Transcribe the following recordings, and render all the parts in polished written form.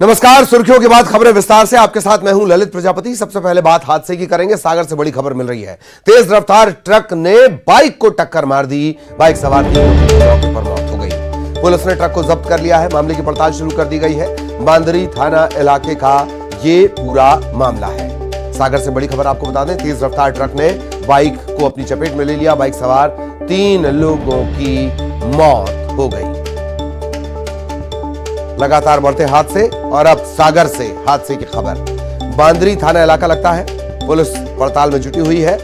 नमस्कार। सुर्खियों के बाद खबरें विस्तार से। आपके साथ मैं हूं ललित प्रजापति। सबसे पहले बात हादसे की करेंगे। सागर से बड़ी खबर मिल रही है। तेज रफ्तार ट्रक ने बाइक को टक्कर मार दी। बाइक सवार 3 लोगों की मौके पर मौत हो गई। पुलिस ने ट्रक को जब्त कर लिया है। मामले की पड़ताल शुरू कर दी गई है। बांदरी थाना इलाके का ये पूरा मामला है। सागर से बड़ी खबर आपको बता दें, तेज रफ्तार ट्रक ने बाइक को अपनी चपेट में ले लिया। बाइक सवार 3 लोगों की मौत हो गई। लगातार बढ़ते हादसे और अब सागर से हादसे की खबर। बांदरी थाना इलाका लगता है। पुलिस पड़ताल में जुटी हुई है।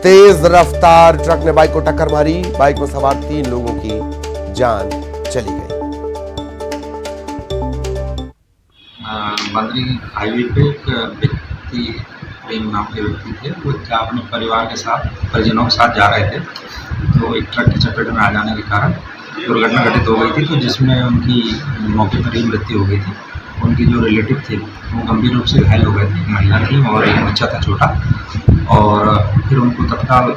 तेज रफ्तार ट्रक ने बाइक को टक्कर मारी। बाइक में सवार 3 लोगों की जान चली गई। बांदरी हाईवे पे एक व्यक्ति, प्रेम नाम के व्यक्ति थे, वो अपने परिवार के साथ, परिजनों के साथ जा रहे थे। तो एक ट्रक की चपेट में आ जाने के कारण दुर्घटना घटित हो गई थी, तो जिसमें उनकी मौके पर ही मृत्यु हो गई थी। उनके जो रिलेटिव थे वो गंभीर रूप से घायल हो गए थे। एक महिला थी और एक बच्चा था छोटा। और फिर उनको तत्काल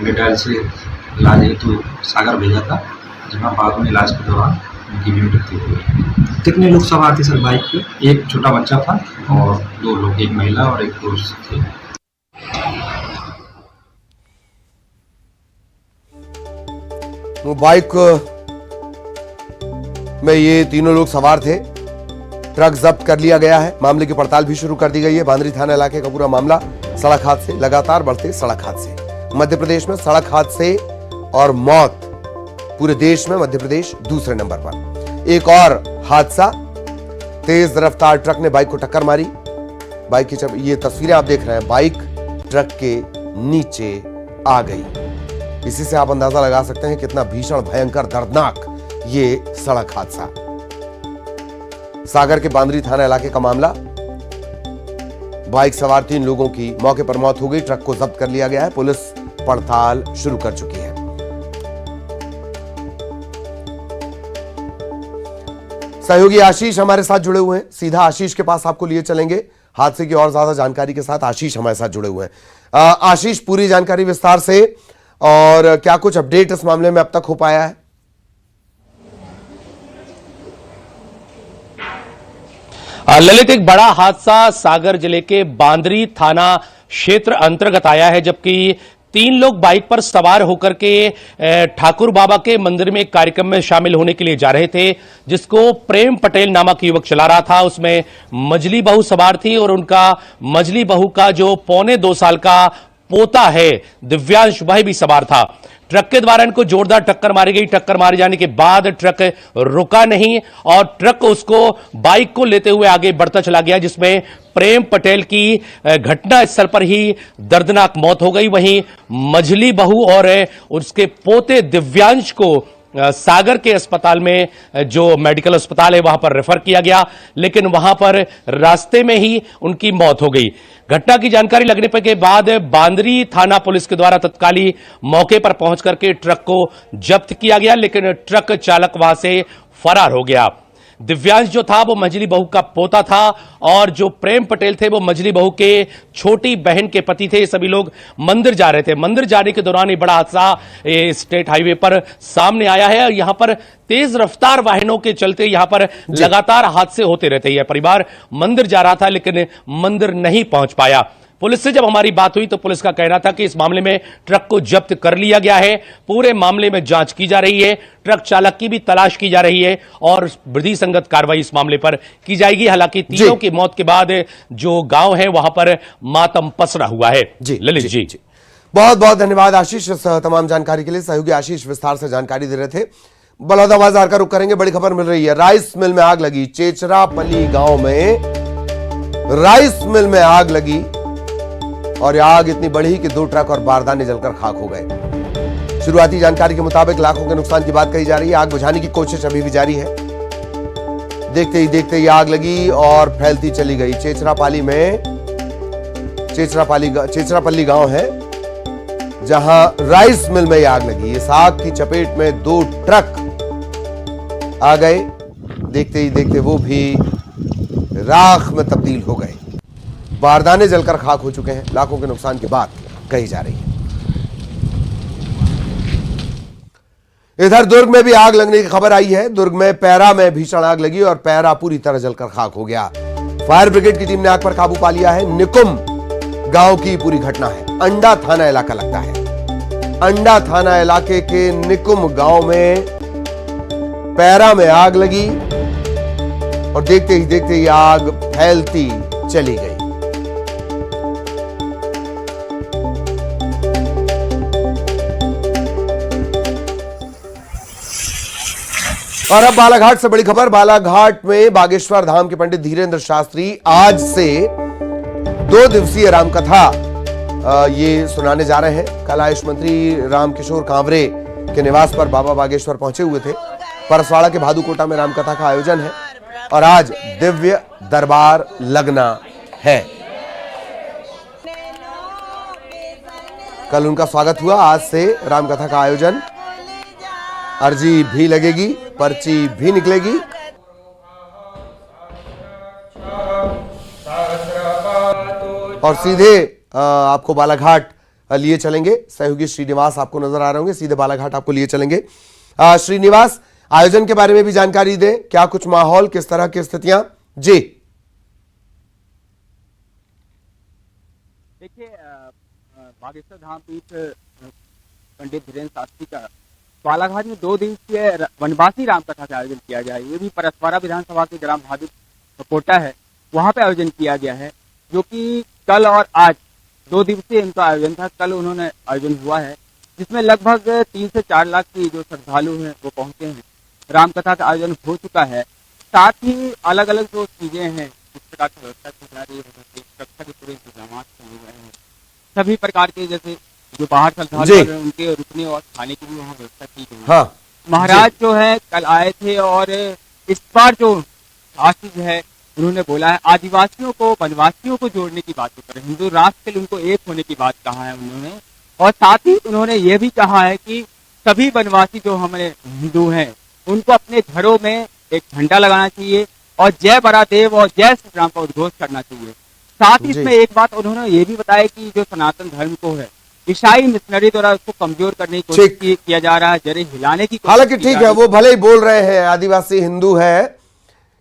डिटेल से इलाज हेतु सागर भेजा था, जहाँ बाद में इलाज के दौरान उनकी भी मृत्यु हो गई। कितने लोग सवार थे सर बाइक पे? एक छोटा बच्चा था और 2 लोग, एक महिला और एक पुरुष थे। वो बाइक में ये तीनों लोग सवार थे। ट्रक जब्त कर लिया गया है। मामले की पड़ताल भी शुरू कर दी गई है। बांदरी थाना इलाके का पूरा मामला। सड़क हादसे, लगातार बढ़ते सड़क हादसे। मध्य प्रदेश में सड़क हादसे और मौत पूरे देश में मध्य प्रदेश दूसरे नंबर पर। एक और हादसा, तेज रफ्तार ट्रक ने बाइक को टक्कर मारी। बाइक की ये तस्वीरें आप देख रहे हैं, बाइक ट्रक के नीचे आ गई। इसी से आप अंदाजा लगा सकते हैं कितना भीषण, भयंकर, दर्दनाक ये सड़क हादसा। सागर के बांदरी थाना इलाके का मामला। बाइक सवार 3 लोगों की मौके पर मौत हो गई। ट्रक को जब्त कर लिया गया है। पुलिस पड़ताल शुरू कर चुकी है। सहयोगी आशीष हमारे साथ जुड़े हुए हैं। सीधा आशीष के पास आपको लिए चलेंगे हादसे की और ज्यादा जानकारी के साथ। आशीष हमारे साथ जुड़े हुए हैं। आशीष, पूरी जानकारी विस्तार से, और क्या कुछ अपडेट इस मामले में अब तक हो पाया है? ललित, एक बड़ा हादसा सागर जिले के बांदरी थाना क्षेत्र अंतर्गत आया है, जबकि 3 लोग बाइक पर सवार होकर के ठाकुर बाबा के मंदिर में एक कार्यक्रम में शामिल होने के लिए जा रहे थे, जिसको प्रेम पटेल नामक युवक चला रहा था। उसमें मझली बहू सवार थी और उनका मझली बहू का जो 2.25 साल का पोता है दिव्यांश, वह भी सवार था। ट्रक के द्वारा इनको जोरदार टक्कर मारी गई। टक्कर मारे जाने के बाद ट्रक रुका नहीं और ट्रक उसको, बाइक को लेते हुए आगे बढ़ता चला गया, जिसमें प्रेम पटेल की घटना स्थल पर ही दर्दनाक मौत हो गई। वहीं मझली बहू और उसके पोते दिव्यांश को सागर के अस्पताल में, जो मेडिकल अस्पताल है, वहां पर रेफर किया गया, लेकिन वहां पर रास्ते में ही उनकी मौत हो गई। घटना की जानकारी लगने पर के बाद बांदरी थाना पुलिस के द्वारा तत्काली मौके पर पहुंच करके ट्रक को जब्त किया गया, लेकिन ट्रक चालक वहां से फरार हो गया। दिव्यांश जो था वो मझली बहू का पोता था और जो प्रेम पटेल थे वो मझली बहू के छोटी बहन के पति थे। ये सभी लोग मंदिर जा रहे थे। मंदिर जाने के दौरान ये बड़ा हादसा स्टेट हाईवे पर सामने आया है। यहां पर तेज रफ्तार वाहनों के चलते यहां पर लगातार हादसे होते रहते हैं। यह परिवार मंदिर जा रहा था लेकिन मंदिर नहीं पहुंच पाया। पुलिस से जब हमारी बात हुई तो पुलिस का कहना था कि इस मामले में ट्रक को जब्त कर लिया गया है। पूरे मामले में जांच की जा रही है। ट्रक चालक की भी तलाश की जा रही है और विधि संगत कार्रवाई इस मामले पर की जाएगी। हालांकि तीनों की मौत के बाद जो गांव है वहां पर मातम पसरा हुआ है। ललित जी, बहुत बहुत धन्यवाद आशीष इस तमाम जानकारी के लिए। सहयोगी आशीष विस्तार से जानकारी दे रहे थे। बलौदाबाजार का रुख करेंगे। बड़ी खबर मिल रही है। राइस मिल में आग लगी। चेचरापल्ली गांव में राइस मिल में आग लगी और यह आग इतनी बढ़ी कि 2 ट्रक और बारदाने जलकर खाक हो गए। शुरुआती जानकारी के मुताबिक लाखों के नुकसान की बात कही जा रही है। आग बुझाने की कोशिश अभी भी जारी है। देखते ही देखते ये आग लगी और फैलती चली गई। चेचरापल्ली में चेचरापल्ली गांव है जहां राइस मिल में आग लगी। इस आग की चपेट में 2 ट्रक आ गए। देखते ही देखते वो भी राख में तब्दील हो गए। बारदाने जलकर खाक हो चुके हैं। लाखों के नुकसान की बात कही जा रही है। इधर दुर्ग में भी आग लगने की खबर आई है। दुर्ग में पैरा में भीषण आग लगी और पैरा पूरी तरह जलकर खाक हो गया। फायर ब्रिगेड की टीम ने आग पर काबू पा लिया है। निकुम गांव की पूरी घटना है। अंडा थाना इलाका लगता है। अंडा थाना इलाके के निकुम गांव में पैरा में आग लगी और देखते ही आग फैलती चली गई। और अब बालाघाट से बड़ी खबर। बालाघाट में बागेश्वर धाम के पंडित धीरेन्द्र शास्त्री आज से 2 दिवसीय रामकथा ये सुनाने जा रहे हैं। कल आयुष मंत्री रामकिशोर कांवरे के निवास पर बाबा बागेश्वर पहुंचे हुए थे। परसवाड़ा के भादुकोटा में रामकथा का आयोजन है और आज दिव्य दरबार लगना है। कल उनका स्वागत हुआ। आज से रामकथा का आयोजन, अर्जी भी लगेगी, पर्ची भी निकलेगी। और सीधे आपको बालाघाट लिए चलेंगे। सहयोगी श्रीनिवास आपको नजर आ रहे होंगे, सीधे बालाघाट आपको लिए चलेंगे। श्रीनिवास, आयोजन के बारे में भी जानकारी दे, क्या कुछ माहौल, किस तरह की स्थितियां? जी देखिए, बागेश्वर धाम पीठ पंडित धीरेन्द्र शास्त्री का बालाघाट में 2 दिवसीय वनवासी रामकथा का आयोजन किया गया है। ये भी परसवाड़ा विधानसभा के ग्राम भादुकोटा है, वहां पे आयोजन किया गया है, जो कि कल और आज 2 दिवसीय इनका आयोजन था। कल उन्होंने आयोजन हुआ है, जिसमें लगभग 3 से 4 लाख की जो श्रद्धालु हैं वो पहुंचे हैं। रामकथा का आयोजन हो चुका है। साथ ही अलग अलग जो चीजें हैं, इस प्रकार की व्यवस्था की जा रही है, सुरक्षा के पूरे इंतजाम किए गए हैं। सभी प्रकार के, जैसे जो बाहर श्रद्धालु हैं उनके रुकने और खाने की भी वहाँ व्यवस्था की गई है। हाँ, महाराज जो है कल आए थे और इस बार जो आशीष है उन्होंने बोला है आदिवासियों को वनवासियों को जोड़ने की बात करें, हिंदू राष्ट्र के लिए उनको एक होने की बात कहा है उन्होंने। और साथ ही उन्होंने ये भी कहा है कि सभी वनवासी जो हमारे हिंदू हैं उनको अपने घरों में एक झंडा लगाना चाहिए और जय बरादेव और जय श्री राम का उद्घोष करना चाहिए। साथ ही इसमें एक बात उन्होंने ये भी बताया कि जो सनातन धर्म को है ईसाई मिशनरी द्वारा उसको कमजोर करने की कोशिश किया जा रहा है, जरे हिलाने की कोशिश। हालांकि ठीक है, वो भले ही बोल रहे हैं आदिवासी हिंदू है,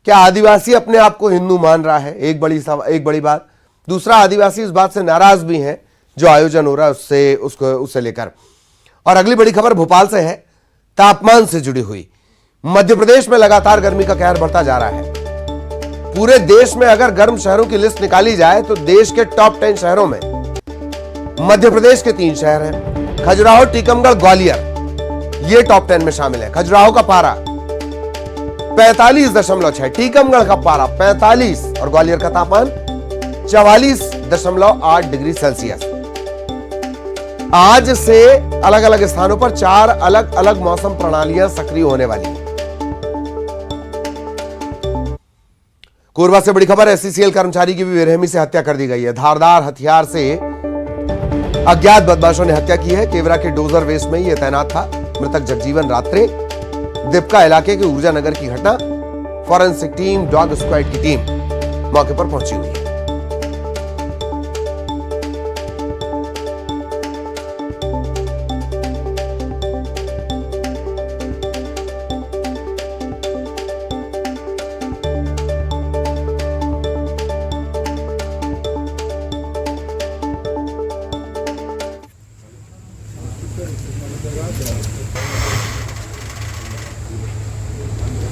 क्या आदिवासी अपने आप को हिंदू मान रहा है? एक बड़ी बात। दूसरा, आदिवासी इस बात से नाराज भी हैं जो आयोजन हो रहा है उससे लेकर। और अगली बड़ी खबर भोपाल से है, तापमान से जुड़ी हुई। मध्य प्रदेश में लगातार गर्मी का कहर बढ़ता जा रहा है। पूरे देश में अगर गर्म शहरों की लिस्ट निकाली जाए तो देश के टॉप 10 शहरों में मध्य प्रदेश के 3 शहर हैं, खजुराहो, टीकमगढ़, ग्वालियर। ये टॉप 10 में शामिल है। खजुराहो का पारा 45.6, टीकमगढ़ का पारा 45 और ग्वालियर का तापमान 44.8 डिग्री सेल्सियस। आज से अलग अलग स्थानों पर 4 अलग अलग मौसम प्रणालियां सक्रिय होने वाली हैं। कोरबा से बड़ी खबर, एससीसीएल कर्मचारी की भी बेरहमी से हत्या कर दी गई है। धारदार हथियार से अज्ञात बदमाशों ने हत्या की है। केवरा के डोजर वेस्ट में यह तैनात था मृतक जगजीवन रात्रे। दिपका इलाके के ऊर्जा नगर की घटना। फॉरेंसिक टीम, डॉग स्क्वाड की टीम मौके पर पहुंची हुई है।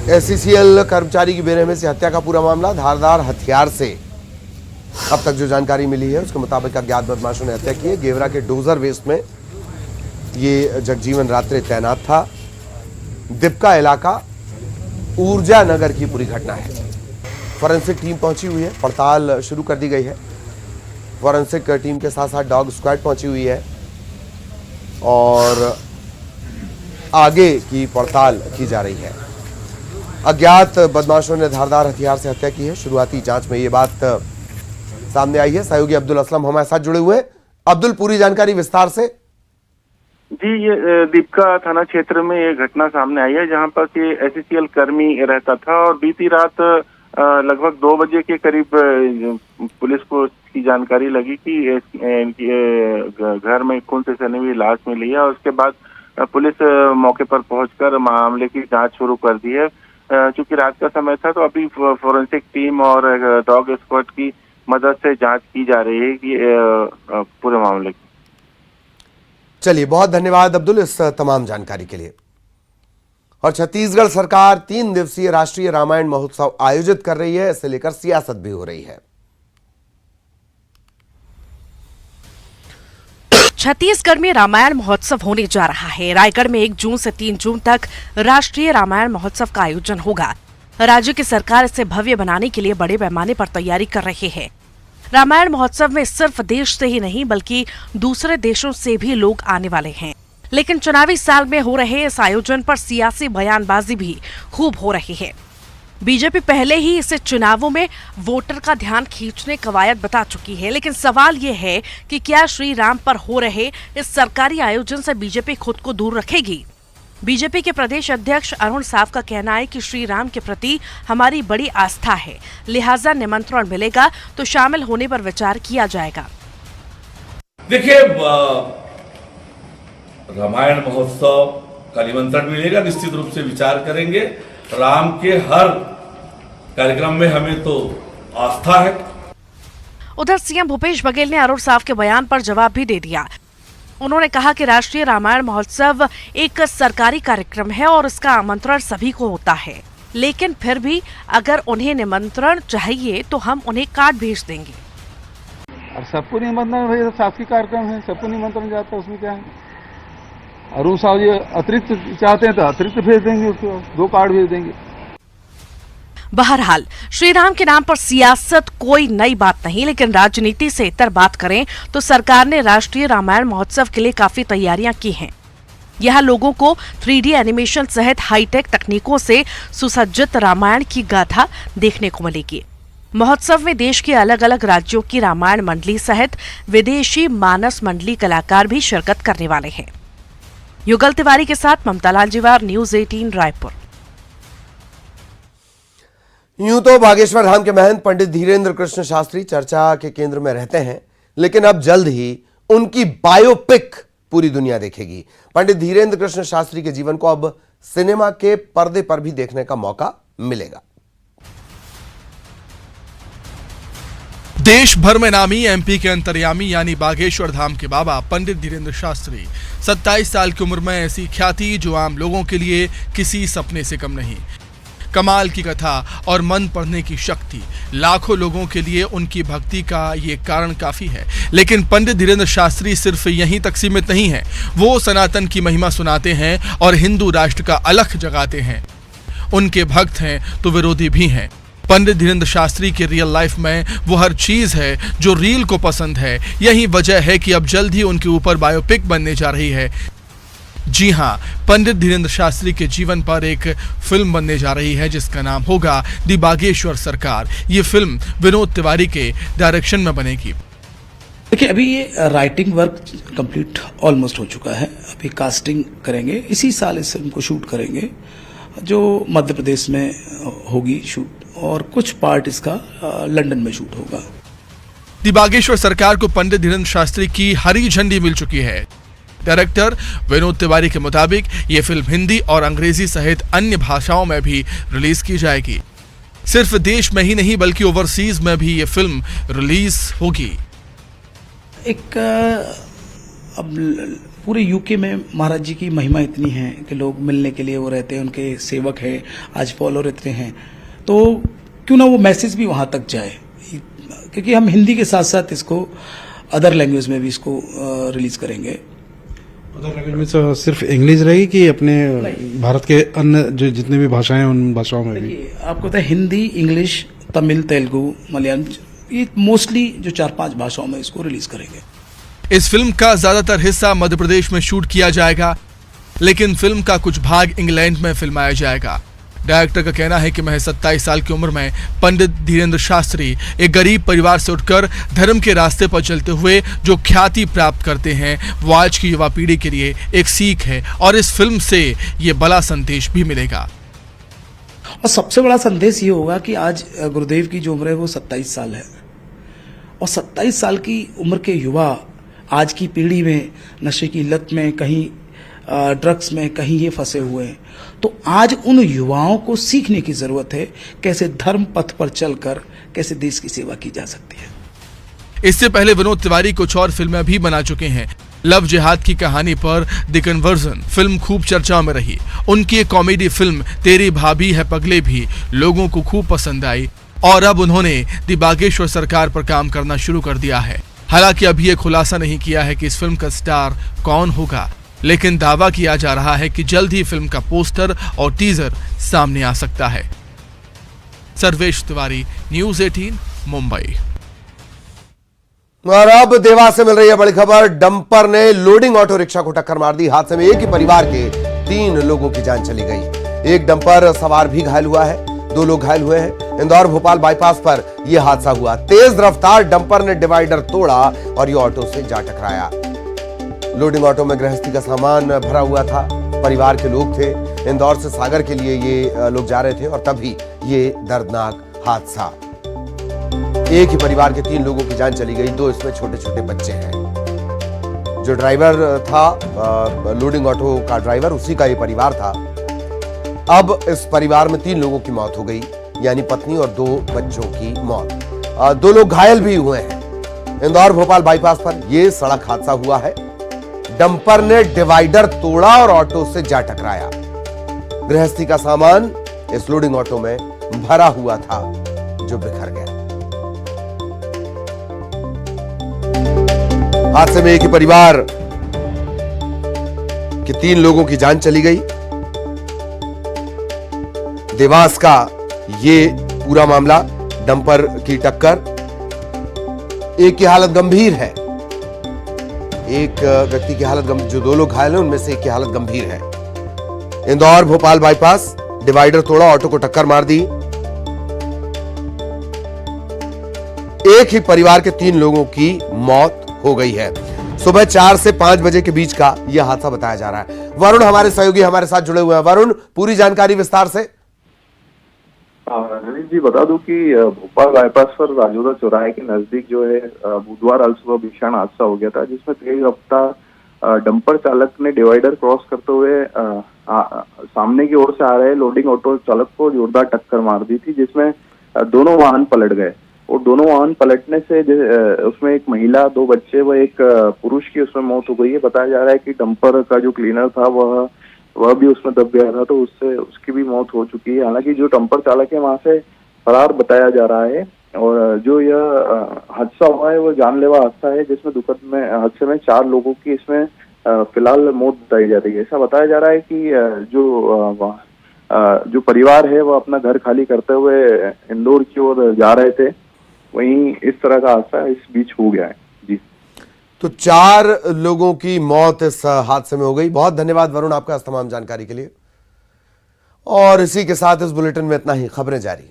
एससीसीएल कर्मचारी की बेरहमी से हत्या का पूरा मामला। धारदार हथियार से अब तक जो जानकारी मिली है उसके मुताबिक अज्ञात बदमाशों ने हत्या की है। गेवरा के डोजर वेस्ट में ये जगजीवन रात्रे तैनात था। दिपका इलाका ऊर्जा नगर की पूरी घटना है। फॉरेंसिक टीम पहुंची हुई है, पड़ताल शुरू कर दी गई है। फॉरेंसिक टीम के साथ साथ डॉग स्क्वाड पहुंची हुई है और आगे की पड़ताल की जा रही है। अज्ञात बदमाशों ने धारदार हथियार से हत्या की है। शुरुआती जांच में ये बात सामने आई है। सहयोगी अब्दुल असलम हमारे साथ जुड़े हुए हैं। अब्दुल, पूरी जानकारी विस्तार से। जी, ये दीपका थाना क्षेत्र में ये घटना सामने आई है, जहां पर ये एससीसीएल कर्मी रहता था और बीती रात लगभग 2 बजे के करीब पुलिस को की जानकारी लगी कि इनकी घर में खून से सनी हुई लाश मिली है। और उसके बाद पुलिस मौके पर पहुंचकर मामले की जांच शुरू कर दी है। चूंकि रात का समय था तो अभी फोरेंसिक टीम और डॉग स्क्वाड की मदद से जांच की जा रही है कि पूरे मामले की। चलिए, बहुत धन्यवाद अब्दुल इस तमाम जानकारी के लिए। और छत्तीसगढ़ सरकार 3 दिवसीय राष्ट्रीय रामायण महोत्सव आयोजित कर रही है, इसे लेकर सियासत भी हो रही है। छत्तीसगढ़ में रामायण महोत्सव होने जा रहा है। रायगढ़ में 1 जून से 3 जून तक राष्ट्रीय रामायण महोत्सव का आयोजन होगा। राज्य की सरकार इसे भव्य बनाने के लिए बड़े पैमाने पर तैयारी कर रही है। रामायण महोत्सव में सिर्फ देश से ही नहीं बल्कि दूसरे देशों से भी लोग आने वाले हैं। लेकिन चुनावी साल में हो रहे इस आयोजन पर सियासी बयानबाजी भी खूब हो रही है। बीजेपी पहले ही इसे चुनावों में वोटर का ध्यान खींचने कवायद बता चुकी है। लेकिन सवाल ये है कि क्या श्री राम पर हो रहे इस सरकारी आयोजन से बीजेपी खुद को दूर रखेगी? बीजेपी के प्रदेश अध्यक्ष अरुण साव का कहना है कि श्री राम के प्रति हमारी बड़ी आस्था है, लिहाजा निमंत्रण मिलेगा तो शामिल होने पर विचार किया जाएगा। देखिए, रामायण महोत्सव का निमंत्रण मिलेगा, निश्चित रूप से विचार करेंगे। राम के हर कार्यक्रम में हमें तो आस्था है। उधर सीएम भूपेश बघेल ने अरुण साव के बयान पर जवाब भी दे दिया। उन्होंने कहा कि राष्ट्रीय रामायण महोत्सव एक सरकारी कार्यक्रम है और इसका आमंत्रण सभी को होता है, लेकिन फिर भी अगर उन्हें निमंत्रण चाहिए तो हम उन्हें कार्ड भेज देंगे। और सबको निमंत्रण भाई शासकीय कार्यक्रम है, सबको निमंत्रण जाता है, उसमें क्या है। अरुण साहब जी अतिरिक्त चाहते हैं तो अतिरिक्त भेज देंगे, उसको 2 कार्ड भेज देंगे। बहरहाल श्री राम के नाम पर सियासत कोई नई बात नहीं, लेकिन राजनीति से इतर बात करें तो सरकार ने राष्ट्रीय रामायण महोत्सव के लिए काफी तैयारियां की हैं। यहां लोगों को 3D एनिमेशन सहित हाईटेक तकनीकों से सुसज्जित रामायण की गाथा देखने को मिलेगी। महोत्सव में देश के अलग अलग राज्यों की रामायण मंडली सहित विदेशी मानस मंडली कलाकार भी शिरकत करने वाले हैं। युगल तिवारी के साथ ममता लालजीवार, न्यूज़ 18 रायपुर। यूं तो बागेश्वर धाम के महंत पंडित धीरेन्द्र कृष्ण शास्त्री चर्चा के केंद्र में रहते हैं, लेकिन अब जल्द ही उनकी बायोपिक पूरी दुनिया देखेगी। पंडित धीरेन्द्र कृष्ण शास्त्री के जीवन को अब सिनेमा के पर्दे पर भी देखने का मौका मिलेगा। देश भर में नामी एमपी के अंतर्यामी यानी बागेश्वर धाम के बाबा पंडित धीरेन्द्र शास्त्री 27 साल की उम्र में ऐसी ख्याति जो आम लोगों के लिए किसी सपने से कम नहीं। कमाल की कथा और मन पढ़ने की शक्ति, लाखों लोगों के लिए उनकी भक्ति का ये कारण काफी है। लेकिन पंडित धीरेन्द्र शास्त्री सिर्फ यहीं तक सीमित नहीं है, वो सनातन की महिमा सुनाते हैं और हिंदू राष्ट्र का अलख जगाते हैं। उनके भक्त हैं तो विरोधी भी हैं। पंडित धीरेन्द्र शास्त्री के रियल लाइफ में वो हर चीज है जो रील को पसंद है। यही वजह है कि अब जल्द ही उनके ऊपर बायोपिक बनने जा रही है। जी हां, पंडित धीरेन्द्र शास्त्री के जीवन पर एक फिल्म बनने जा रही है जिसका नाम होगा दी बागेश्वर सरकार। ये फिल्म विनोद तिवारी के डायरेक्शन में बनेगी। देखिए, अभी ये राइटिंग वर्क कंप्लीट ऑलमोस्ट हो चुका है। अभी कास्टिंग करेंगे, इसी साल इस फिल्म को शूट करेंगे जो मध्य प्रदेश में होगी शूट, और कुछ पार्ट इसका लंदन में शूट होगा। दी बागेश्वर सरकार को पंडित धीरेन्द्र शास्त्री की हरी झंडी मिल चुकी है। डायरेक्टर विनोद तिवारी के मुताबिक ये फिल्म हिंदी और अंग्रेजी सहित अन्य भाषाओं में भी रिलीज की जाएगी। सिर्फ देश में ही नहीं बल्कि ओवरसीज में भी ये फिल्म रिलीज होगी। एक अब पूरे यूके में महाराज जी की महिमा इतनी है कि लोग मिलने के लिए वो रहते हैं, उनके सेवक हैं, आज फॉलोअर इतने हैं, तो क्यों ना वो मैसेज भी वहां तक जाए। क्योंकि हम हिंदी के साथ साथ इसको अदर लैंग्वेज में भी इसको रिलीज करेंगे। अदर लैंग्वेज में तो सिर्फ इंग्लिश रहेगी कि अपने भारत के अन्य जो जितने भी भाषाएं हैं उन भाषाओं में भी? आपको पता है हिंदी, इंग्लिश, तमिल, तेलुगु, मलयालम, ये मोस्टली जो 4-5 भाषाओं में इसको रिलीज करेंगे। इस फिल्म का ज्यादातर हिस्सा मध्य प्रदेश में शूट किया जाएगा, लेकिन फिल्म का कुछ भाग इंग्लैंड में फिल्माया जाएगा। डायरेक्टर का कहना है कि महज 27 साल की उम्र में पंडित धीरेन्द्र शास्त्री एक गरीब परिवार से उठकर धर्म के रास्ते पर चलते हुए जो ख्याति प्राप्त करते हैं वो आज की युवा पीढ़ी के लिए एक सीख है और इस फिल्म से ये बड़ा संदेश भी मिलेगा। और सबसे बड़ा संदेश ये होगा कि आज गुरुदेव की जो उम्र है वो 27 साल है, और 27 साल की उम्र के युवा आज की पीढ़ी में नशे की लत में, कहीं ड्रग्स में, कहीं ये फंसे हुए हैं। तो आज उन युवाओं को सीखने की जरूरत है कैसे धर्म पथ पर चलकर कैसे देश की सेवा की जा सकती है। इससे पहले विनोद तिवारी कुछ और फिल्में भी बना चुके हैं। लव जिहाद की कहानी पर द कन्वर्जन फिल्म खूब चर्चा में रही। उनकी एक कॉमेडी फिल्म तेरी भाभी है पगले भी लोगों को खूब पसंद आई और अब उन्होंने द बागेश्वर सरकार पर काम करना शुरू कर दिया है। हालांकि अभी ये खुलासा नहीं किया है कि इस फिल्म का स्टार कौन होगा, लेकिन दावा किया जा रहा है कि जल्द ही फिल्म का पोस्टर और टीजर सामने आ सकता है। सर्वेश तिवारी, न्यूज़ 18, मुंबई। और अब देवास से मिल रही है बड़ी खबर। डंपर ने लोडिंग ऑटो रिक्शा को टक्कर मार दी। हादसे में एक ही परिवार के 3 लोगों की जान चली गई। एक डंपर सवार भी घायल हुआ है, 2 लोग घायल हुए हैं। इंदौर भोपाल बाईपास पर यह हादसा हुआ। तेज रफ्तार डंपर ने डिवाइडर तोड़ा और ये ऑटो से जा टकराया। लोडिंग ऑटो में गृहस्थी का सामान भरा हुआ था, परिवार के लोग थे। इंदौर से सागर के लिए ये लोग जा रहे थे और तभी ये दर्दनाक हादसा। एक ही परिवार के 3 लोगों की जान चली गई, 2 इसमें छोटे छोटे बच्चे हैं। जो ड्राइवर था, लोडिंग ऑटो का ड्राइवर, उसी का ये परिवार था। अब इस परिवार में 3 लोगों की मौत हो गई, यानी पत्नी और 2 बच्चों की मौत। 2 लोग घायल भी हुए हैं। इंदौर भोपाल बाईपास पर यह सड़क हादसा हुआ है। डंपर ने डिवाइडर तोड़ा और ऑटो से जा टकराया। गृहस्थी का सामान इस लोडिंग ऑटो में भरा हुआ था जो बिखर गया। हादसे में एक ही परिवार के 3 लोगों की जान चली गई। देवास का ये पूरा मामला, डंपर की टक्कर। एक की हालत गंभीर है, एक व्यक्ति की हालत गंभीर, जो 2 लोग घायल हैं उनमें से एक की हालत गंभीर है। इंदौर भोपाल बाईपास, डिवाइडर तोड़ा, ऑटो को टक्कर मार दी। एक ही परिवार के 3 लोगों की मौत हो गई है। सुबह 4 से 5 बजे के बीच का यह हादसा बताया जा रहा है। वरुण हमारे सहयोगी हमारे साथ जुड़े हुए हैं। वरुण, पूरी जानकारी विस्तार से। जी बता दूं कि भोपाल बाईपास पर राजोदा चौराहे के नजदीक जो है बुधवार अल सुबह भीषण हादसा हो गया था, जिसमें तेज रफ्तार डंपर चालक ने डिवाइडर क्रॉस करते हुए सामने की ओर से आ रहे लोडिंग ऑटो चालक को जोरदार टक्कर मार दी थी, जिसमें दोनों वाहन पलट गए। और दोनों वाहन पलटने से उसमें एक महिला, 2 बच्चे व एक पुरुष की उसमें मौत हो गई है। बताया जा रहा है कि डंपर का जो क्लीनर था वह भी उसमें दब गया था, तो उससे उसकी भी मौत हो चुकी है। हालांकि जो डंपर चालक है वहां से फरार बताया जा रहा है। और जो यह हादसा हुआ है वो जानलेवा हादसा है, जिसमें दुखद में हादसे में 4 लोगों की इसमें फिलहाल मौत बताई जा रही है। ऐसा बताया जा रहा है कि जो परिवार है वह अपना घर खाली करते हुए इंदौर की ओर जा रहे थे, वहीं इस तरह का हादसा इस बीच हो गया है। जी, तो 4 लोगों की मौत इस हादसे में हो गई। बहुत धन्यवाद वरुण आपका इस तमाम जानकारी के लिए। और इसी के साथ इस बुलेटिन में इतना ही। खबरें जारी।